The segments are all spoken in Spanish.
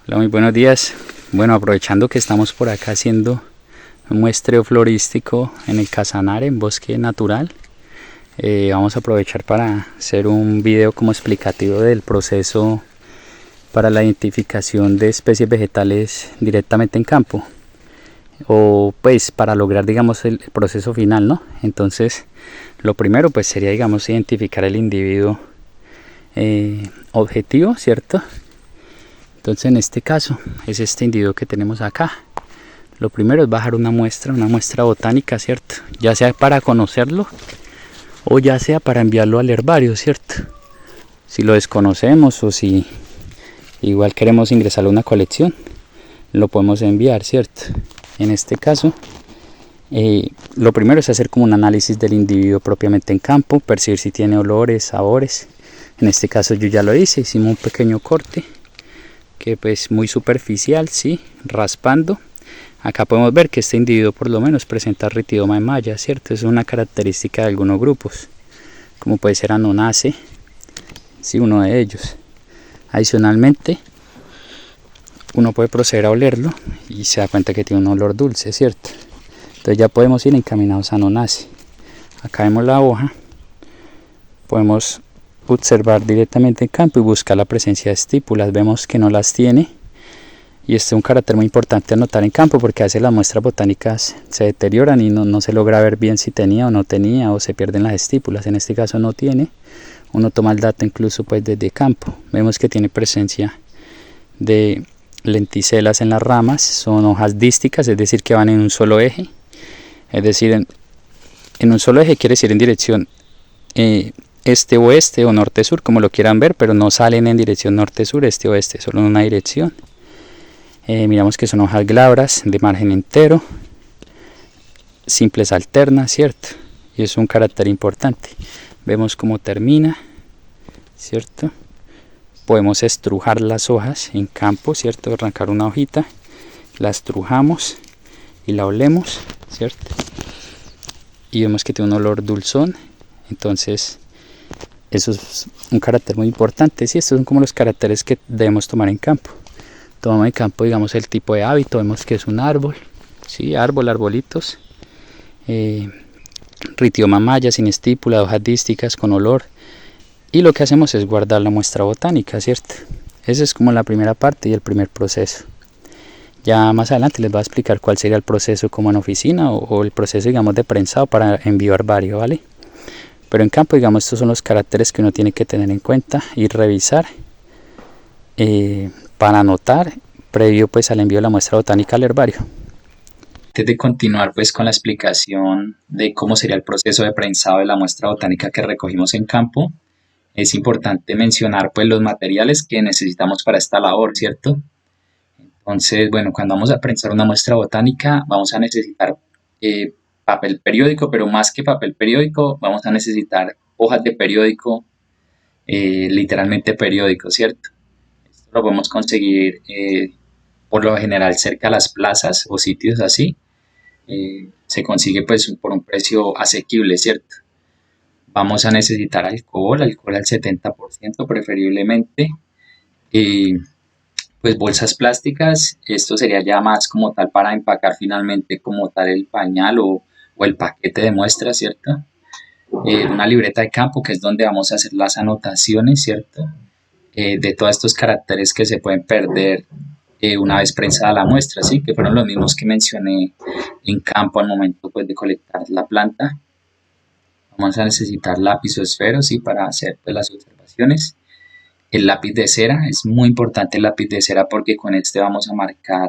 Hola, muy buenos días. Bueno, aprovechando que estamos por acá haciendo un muestreo florístico en el Casanare, en bosque natural, vamos a aprovechar para hacer un video como explicativo del proceso para la identificación de especies vegetales directamente en campo, o pues para lograr, digamos, el proceso final, ¿no? Entonces, lo primero pues sería, digamos, identificar el individuo objetivo, ¿cierto? Entonces, en este caso es este individuo que tenemos acá. Lo primero es bajar una muestra botánica, ¿cierto? Ya sea para conocerlo o ya sea para enviarlo al herbario, ¿cierto? Si lo desconocemos o si igual queremos ingresarlo a una colección, lo podemos enviar, ¿cierto? En este caso, lo primero es hacer como un análisis del individuo propiamente en campo, percibir si tiene olores, sabores. En este caso yo ya lo hice, hicimos un pequeño corte que pues muy superficial, sí, raspando. Acá podemos ver que este individuo por lo menos presenta ritidoma en malla, ¿cierto? Es una característica de algunos grupos, como puede ser Anonace, sí, uno de ellos. Adicionalmente, uno puede proceder a olerlo y se da cuenta que tiene un olor dulce, ¿cierto? Entonces ya podemos ir encaminados a Anonace. Acá vemos la hoja, podemos observar directamente en campo y buscar la presencia de estípulas. Vemos que no las tiene. Y este es un carácter muy importante a notar en campo porque a veces las muestras botánicas se deterioran y no se logra ver bien si tenía o no tenía, o se pierden las estípulas. En este caso no tiene. Uno toma el dato incluso pues desde campo. Vemos que tiene presencia de lenticelas en las ramas. Son hojas dísticas, es decir que van en un solo eje. Es decir, en un solo eje quiere decir en dirección este-oeste o norte-sur, como lo quieran ver, pero no salen en dirección norte-sur, este-oeste, solo en una dirección. Miramos que son hojas glabras de margen entero, simples alternas, ¿cierto? Y es un carácter importante. Vemos cómo termina, ¿cierto? Podemos estrujar las hojas en campo, ¿cierto? Arrancar una hojita, la estrujamos y la olemos, ¿cierto? Y vemos que tiene un olor dulzón. Entonces, eso es un carácter muy importante. Sí, estos son como los caracteres que debemos tomar en campo. Tomamos en campo, digamos, el tipo de hábito. Vemos que es un árbol, sí, arbolitos. Ritidoma malla, sin estípula, hojas dísticas, con olor. Y lo que hacemos es guardar la muestra botánica, ¿cierto? Esa es como la primera parte y el primer proceso. Ya más adelante les voy a explicar cuál sería el proceso como en oficina o el proceso, digamos, de prensado para envío a herbario, ¿vale? Pero en campo, digamos, estos son los caracteres que uno tiene que tener en cuenta y revisar para anotar previo pues al envío de la muestra botánica al herbario. Antes de continuar pues con la explicación de cómo sería el proceso de prensado de la muestra botánica que recogimos en campo, es importante mencionar pues los materiales que necesitamos para esta labor, ¿cierto? Entonces, bueno, cuando vamos a prensar una muestra botánica vamos a necesitar papel periódico, pero más que papel periódico vamos a necesitar hojas de periódico, literalmente periódico, ¿cierto? Esto lo podemos conseguir por lo general cerca de las plazas o sitios así. Se consigue pues por un precio asequible, ¿cierto? Vamos a necesitar alcohol al 70% preferiblemente. Eh, pues bolsas plásticas, esto sería ya más como tal para empacar finalmente como tal el pañal o el paquete de muestras, ¿cierto? Una libreta de campo que es donde vamos a hacer las anotaciones, ¿cierto? De todos estos caracteres que se pueden perder una vez prensada la muestra, ¿sí? Que fueron los mismos que mencioné en campo al momento pues, de colectar la planta. Vamos a necesitar lápiz o esfero, ¿sí? Para hacer pues, las observaciones. El lápiz de cera, es muy importante el lápiz de cera porque con este vamos a marcar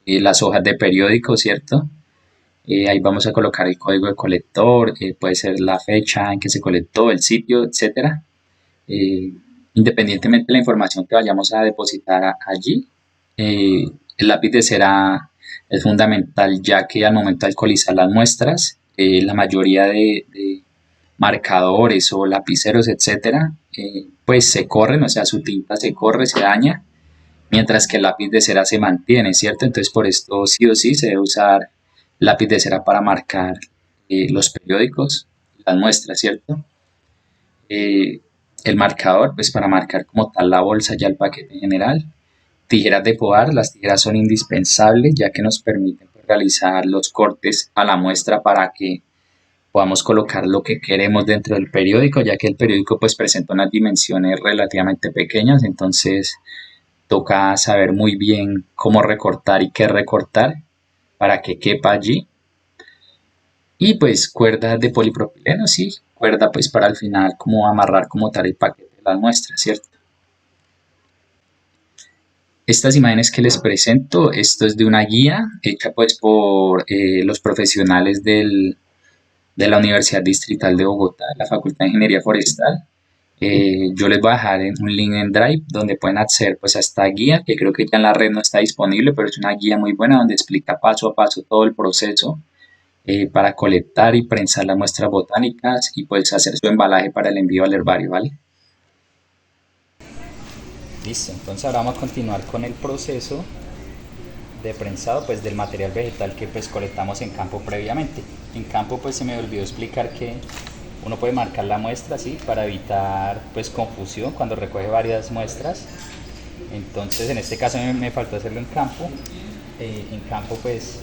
las hojas de periódico, ¿cierto? Ahí vamos a colocar el código de colector, puede ser la fecha en que se colectó, el sitio, etcétera. Independientemente de la información que vayamos a depositar allí, el lápiz de cera es fundamental ya que al momento de alcoholizar las muestras, la mayoría de marcadores o lapiceros, etcétera, pues se corren, o sea, su tinta se corre, se daña, mientras que el lápiz de cera se mantiene, ¿cierto? Entonces, por esto sí o sí se debe usar lápiz de cera para marcar los periódicos, las muestras, ¿cierto? El marcador, pues para marcar como tal la bolsa, ya el paquete en general. tijeras de podar. Las tijeras son indispensables ya que nos permiten pues, realizar los cortes a la muestra para que podamos colocar lo que queremos dentro del periódico, ya que el periódico pues presenta unas dimensiones relativamente pequeñas, entonces toca saber muy bien cómo recortar y qué recortar para que quepa allí. Y pues cuerdas de polipropileno, sí, cuerda pues para al final como amarrar como tal el paquete de las muestras, ¿cierto? Estas imágenes que les presento, esto es de una guía hecha pues por los profesionales de la Universidad Distrital de Bogotá, la Facultad de Ingeniería Forestal. Yo les voy a dejar un link en Drive donde pueden acceder pues a esta guía, que creo que ya en la red no está disponible, pero es una guía muy buena donde explica paso a paso todo el proceso para colectar y prensar las muestras botánicas y pues hacer su embalaje para el envío al herbario, ¿vale? Listo, entonces ahora vamos a continuar con el proceso de prensado pues del material vegetal que pues colectamos en campo previamente. En campo pues se me olvidó explicar que uno puede marcar la muestra así para evitar pues confusión cuando recoge varias muestras. Entonces en este caso me faltó hacerlo en campo. En campo pues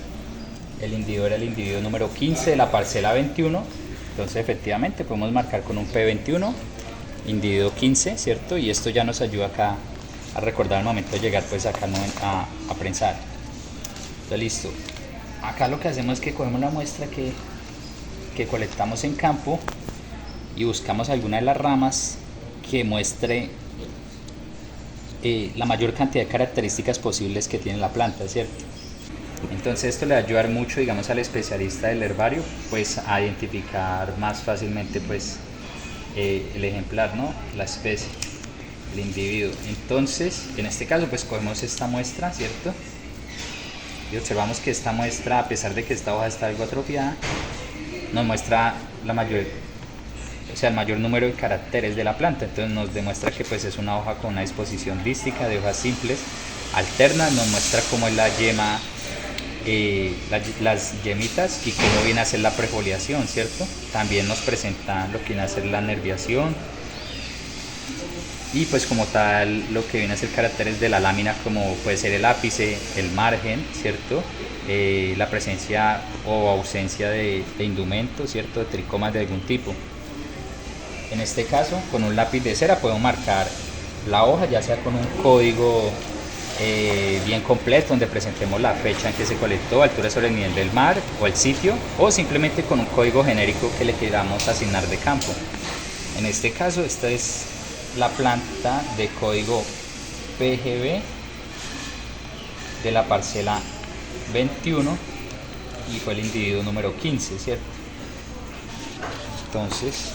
el individuo era el individuo número 15 de la parcela 21. Entonces efectivamente podemos marcar con un P21 individuo 15, ¿cierto? Y esto ya nos ayuda acá a recordar el momento de llegar pues acá a prensar. Entonces listo. Acá lo que hacemos es que cogemos la muestra que colectamos en campo y buscamos alguna de las ramas que muestre la mayor cantidad de características posibles que tiene la planta, ¿cierto? Entonces esto le va a ayudar mucho, digamos, al especialista del herbario, pues a identificar más fácilmente pues el ejemplar, ¿no? La especie, el individuo. Entonces, en este caso pues cogemos esta muestra, ¿cierto? Y observamos que esta muestra, a pesar de que esta hoja está algo atrofiada, nos muestra el mayor número de caracteres de la planta. Entonces nos demuestra que pues es una hoja con una disposición dística de hojas simples, alternas, nos muestra cómo es la yema, las yemitas y cómo viene a ser la prefoliación, ¿cierto? También nos presenta lo que viene a ser la nerviación y pues como tal lo que viene a ser caracteres de la lámina, como puede ser el ápice, el margen, ¿cierto? La presencia o ausencia de indumento, ¿cierto? De tricomas de algún tipo. En este caso, con un lápiz de cera podemos marcar la hoja, ya sea con un código bien completo donde presentemos la fecha en que se colectó, altura sobre el nivel del mar o el sitio, o simplemente con un código genérico que le queramos asignar de campo. En este caso, esta es la planta de código PGB de la parcela 21 y fue el individuo número 15, ¿cierto? Entonces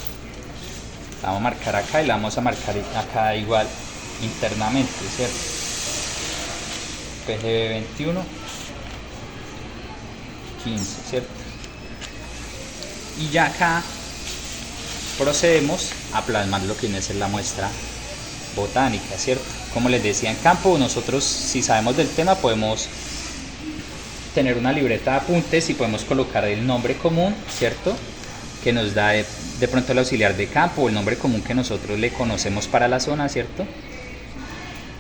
la vamos a marcar acá y la vamos a marcar acá igual internamente, ¿cierto? PGB 21 15, ¿cierto? Y ya acá procedemos a plasmar lo que viene a ser la muestra botánica, ¿cierto? Como les decía, en campo nosotros, si sabemos del tema, podemos tener una libreta de apuntes y podemos colocar el nombre común, ¿cierto? Que nos da de pronto el auxiliar de campo o el nombre común que nosotros le conocemos para la zona, ¿cierto?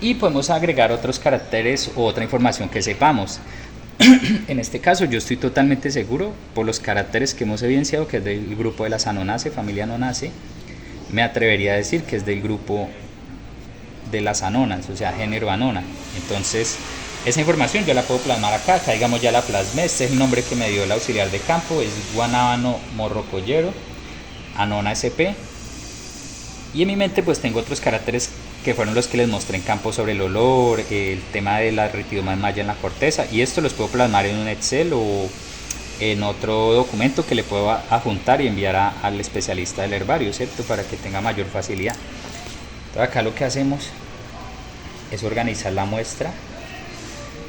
Y podemos agregar otros caracteres o otra información que sepamos. En este caso yo estoy totalmente seguro, por los caracteres que hemos evidenciado, que es del grupo de las Anonaceae, familia Anonaceae, me atrevería a decir que es del grupo de las anonas, o sea, género Anona. Entonces, esa información yo la puedo plasmar acá, digamos ya la plasmé. Este es el nombre que me dio el auxiliar de campo, es Guanábano morrocollero, Anona sp. Y en mi mente pues tengo otros caracteres que fueron los que les mostré en campo sobre el olor, el tema de la retidoma en malla en la corteza, y esto los puedo plasmar en un Excel o en otro documento que le puedo adjuntar y enviar al especialista del herbario, ¿cierto? Para que tenga mayor facilidad. Entonces acá lo que hacemos es organizar la muestra,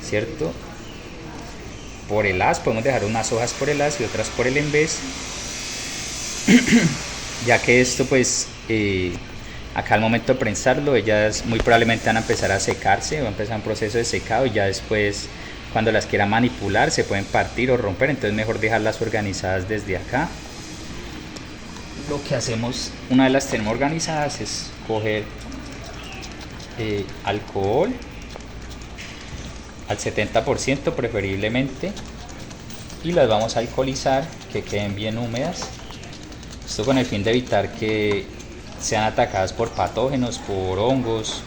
¿cierto? Por el haz, podemos dejar unas hojas por el haz y otras por el embés, ya que esto pues acá al momento de prensarlo ellas muy probablemente van a empezar a secarse, va a empezar un proceso de secado y ya después cuando las quiera manipular se pueden partir o romper, entonces mejor dejarlas organizadas desde acá. Lo que hacemos una vez las tenemos organizadas es coger alcohol al 70% preferiblemente, y las vamos a alcoholizar, que queden bien húmedas. Esto con el fin de evitar que sean atacadas por patógenos, por hongos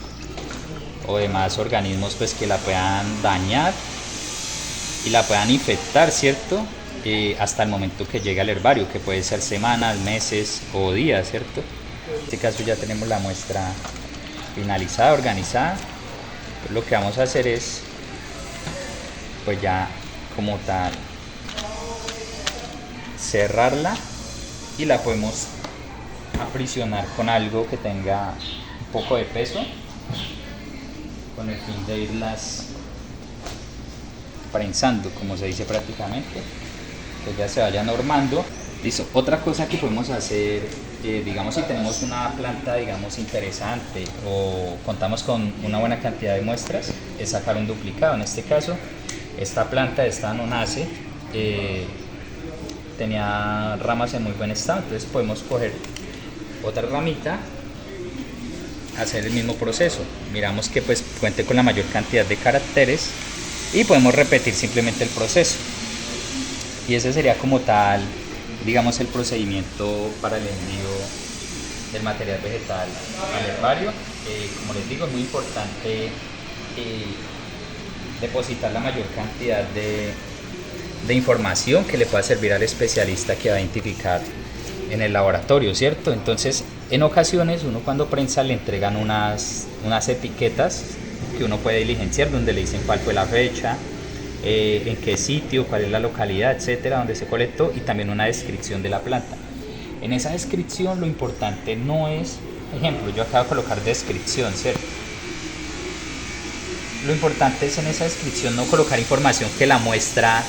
o demás organismos pues que la puedan dañar y la puedan infectar, ¿cierto? Hasta el momento que llegue al herbario, que puede ser semanas, meses o días, ¿cierto? En este caso ya tenemos la muestra finalizada, organizada. Pues lo que vamos a hacer es, pues ya como tal, cerrarla y la podemos aprisionar con algo que tenga un poco de peso, con el fin de irlas prensando, como se dice prácticamente, que ya se vaya normando. Listo. Otra cosa que podemos hacer, digamos si tenemos una planta digamos interesante o contamos con una buena cantidad de muestras, es sacar un duplicado. En este caso, esta planta, esta nonace, tenía ramas en muy buen estado, entonces podemos coger otra ramita, hacer el mismo proceso, miramos que pues cuente con la mayor cantidad de caracteres y podemos repetir simplemente el proceso. Y ese sería como tal, digamos, el procedimiento para el envío del material vegetal al herbario. Como les digo, es muy importante depositar la mayor cantidad de información que le pueda servir al especialista que va a identificar en el laboratorio, ¿cierto? Entonces, en ocasiones, uno cuando prensa le entregan unas etiquetas que uno puede diligenciar, donde le dicen cuál fue la fecha, en qué sitio, cuál es la localidad, etcétera, donde se colectó, y también una descripción de la planta. En esa descripción lo importante no es, ejemplo, yo acabo de colocar descripción, ¿cierto? Lo importante es en esa descripción no colocar información que la muestre,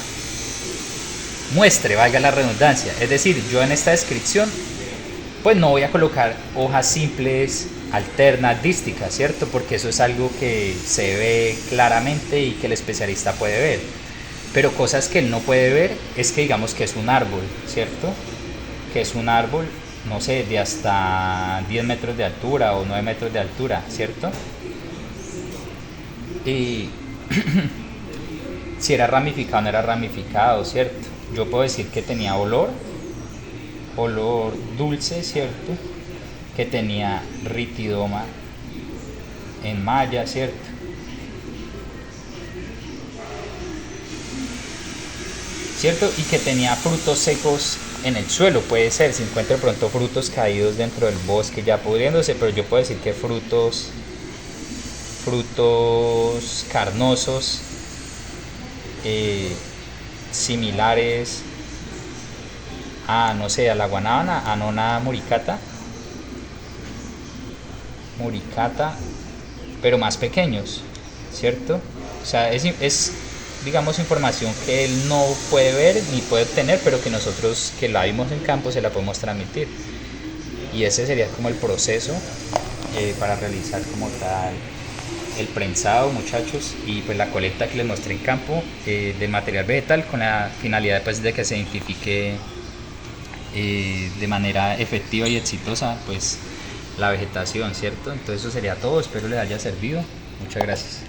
valga la redundancia. Es decir, yo en esta descripción pues no voy a colocar hojas simples, alternas, dísticas, ¿cierto? Porque eso es algo que se ve claramente y que el especialista puede ver. Pero cosas que él no puede ver es que digamos que es un árbol, ¿cierto? Que es un árbol, no sé, de hasta 10 metros de altura o 9 metros de altura, ¿cierto? Y si era ramificado o no era ramificado, ¿cierto? Yo puedo decir que tenía olor dulce, ¿cierto? Que tenía ritidoma en malla, ¿cierto? ¿Cierto? Y que tenía frutos secos en el suelo, puede ser, se encuentra de pronto frutos caídos dentro del bosque ya pudriéndose, pero yo puedo decir que frutos carnosos, similares a, no sé, a la guanábana, Annona muricata, pero más pequeños, ¿cierto? O sea, es digamos información que él no puede ver ni puede obtener, pero que nosotros que la vimos en campo se la podemos transmitir. Y ese sería como el proceso para realizar como tal el prensado, muchachos, y pues la colecta que les mostré en campo del material vegetal, con la finalidad pues de que se identifique de manera efectiva y exitosa pues la vegetación, ¿cierto? Entonces eso sería todo, espero les haya servido. Muchas gracias.